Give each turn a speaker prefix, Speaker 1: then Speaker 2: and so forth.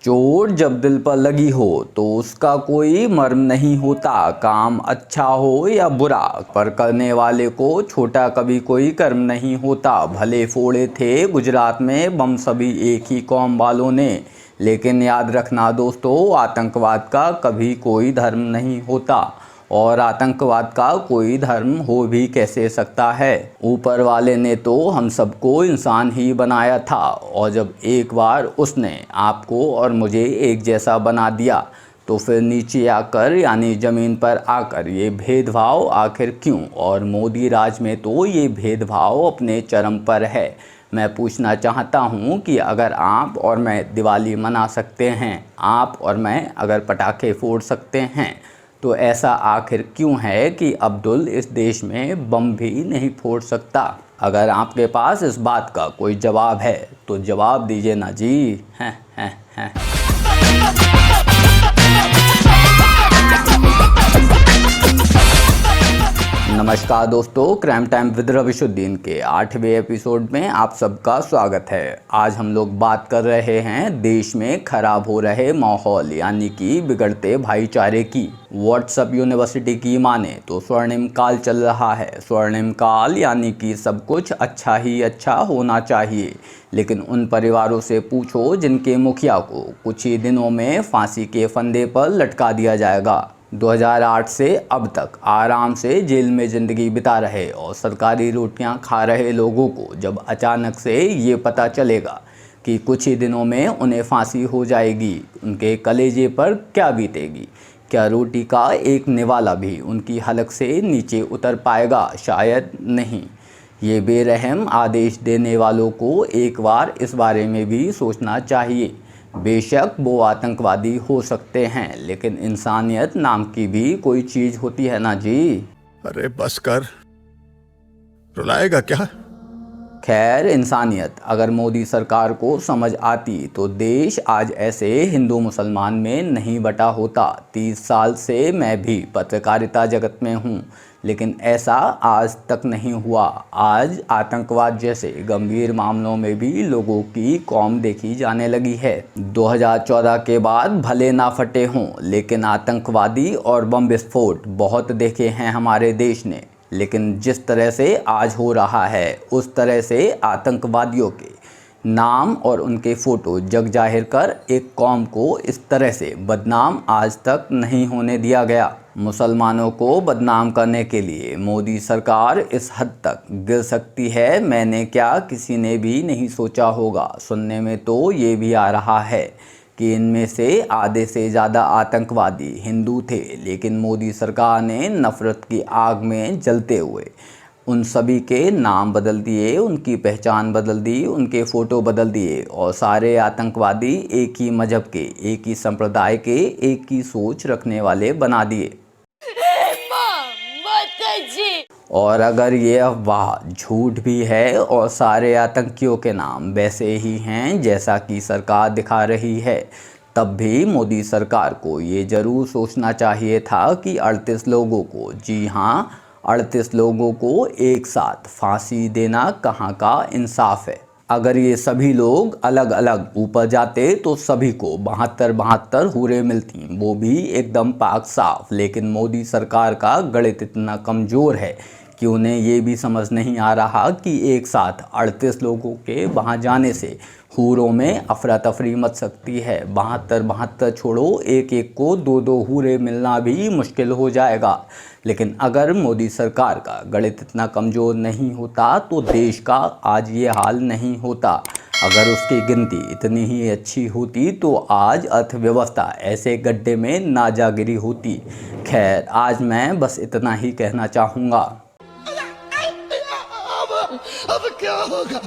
Speaker 1: चोट जब दिल पर लगी हो तो उसका कोई मर्म नहीं होता। काम अच्छा हो या बुरा, पर करने वाले को छोटा कभी कोई कर्म नहीं होता। भले फोड़े थे गुजरात में बम सभी एक ही कौम वालों ने, लेकिन याद रखना दोस्तों, आतंकवाद का कभी कोई धर्म नहीं होता और आतंकवाद का कोई धर्म हो भी कैसे सकता है। ऊपर वाले ने तो हम सबको इंसान ही बनाया था, और जब एक बार उसने आपको और मुझे एक जैसा बना दिया तो फिर नीचे आकर यानी ज़मीन पर आकर ये भेदभाव आखिर क्यों। और मोदी राज में तो ये भेदभाव अपने चरम पर है। मैं पूछना चाहता हूँ कि अगर आप और मैं दिवाली मना सकते हैं, आप और मैं अगर पटाखे फोड़ सकते हैं, तो ऐसा आखिर क्यों है कि अब्दुल इस देश में बम भी नहीं फोड़ सकता। अगर आपके पास इस बात का कोई जवाब है तो जवाब दीजिए ना जी। हैं। नमस्कार दोस्तों, क्राइम टाइम विद रविशुद्दीन के 8वें एपिसोड में आप सबका स्वागत है। आज हम लोग बात कर रहे हैं देश में खराब हो रहे माहौल यानी कि बिगड़ते भाईचारे की। व्हाट्सएप यूनिवर्सिटी की माने तो स्वर्णिम काल चल रहा है। स्वर्णिम काल यानी कि सब कुछ अच्छा ही अच्छा होना चाहिए, लेकिन उन परिवारों से पूछो जिनके मुखिया को कुछ ही दिनों में फांसी के फंदे पर लटका दिया जाएगा। 2008 से अब तक आराम से जेल में ज़िंदगी बिता रहे और सरकारी रोटियां खा रहे लोगों को जब अचानक से ये पता चलेगा कि कुछ ही दिनों में उन्हें फांसी हो जाएगी, उनके कलेजे पर क्या बीतेगी। क्या रोटी का एक निवाला भी उनकी हलक से नीचे उतर पाएगा? शायद नहीं। ये बेरहम आदेश देने वालों को एक बार इस बारे में भी सोचना चाहिए। बेशक वो आतंकवादी हो सकते हैं, लेकिन इंसानियत नाम की भी कोई चीज़ होती है ना जी।
Speaker 2: अरे बस कर, रुलाएगा क्या?
Speaker 1: खैर, इंसानियत अगर मोदी सरकार को समझ आती तो देश आज ऐसे हिंदू मुसलमान में नहीं बटा होता। 30 साल से मैं भी पत्रकारिता जगत में हूँ, लेकिन ऐसा आज तक नहीं हुआ। आज आतंकवाद जैसे गंभीर मामलों में भी लोगों की कौम देखी जाने लगी है। 2014 के बाद भले ना फटे हों, लेकिन आतंकवादी और बम विस्फोट बहुत देखे हैं हमारे देश ने। लेकिन जिस तरह से आज हो रहा है, उस तरह से आतंकवादियों के नाम और उनके फ़ोटो जग जाहिर कर एक कौम को इस तरह से बदनाम आज तक नहीं होने दिया गया। मुसलमानों को बदनाम करने के लिए मोदी सरकार इस हद तक गिर सकती है, मैंने क्या किसी ने भी नहीं सोचा होगा। सुनने में तो ये भी आ रहा है कि इनमें से आधे से ज़्यादा आतंकवादी हिंदू थे, लेकिन मोदी सरकार ने नफ़रत की आग में जलते हुए उन सभी के नाम बदल दिए, उनकी पहचान बदल दी, उनके फ़ोटो बदल दिए और सारे आतंकवादी एक ही मजहब के, एक ही संप्रदाय के, एक ही सोच रखने वाले बना दिए। और अगर ये अफवाह झूठ भी है और सारे आतंकियों के नाम वैसे ही हैं जैसा कि सरकार दिखा रही है, तब भी मोदी सरकार को ये ज़रूर सोचना चाहिए था कि 38 लोगों को, जी हाँ 38 लोगों को एक साथ फांसी देना कहाँ का इंसाफ है। अगर ये सभी लोग अलग अलग ऊपर जाते तो सभी को 72 हुरे मिलती, वो भी एकदम पाक साफ। लेकिन मोदी सरकार का गणित इतना कमज़ोर है कि उन्हें ये भी समझ नहीं आ रहा कि एक साथ 38 लोगों के वहाँ जाने से हूरों में अफरा तफरी मच सकती है। 72 छोड़ो, एक एक को 2 हूरे मिलना भी मुश्किल हो जाएगा। लेकिन अगर मोदी सरकार का गणित इतना कमज़ोर नहीं होता तो देश का आज ये हाल नहीं होता। अगर उसकी गिनती इतनी ही अच्छी होती तो आज अर्थव्यवस्था ऐसे गड्ढे में ना जा गिरी होती। खैर, आज मैं बस इतना ही कहना चाहूँगा।
Speaker 2: अब क्या होगा?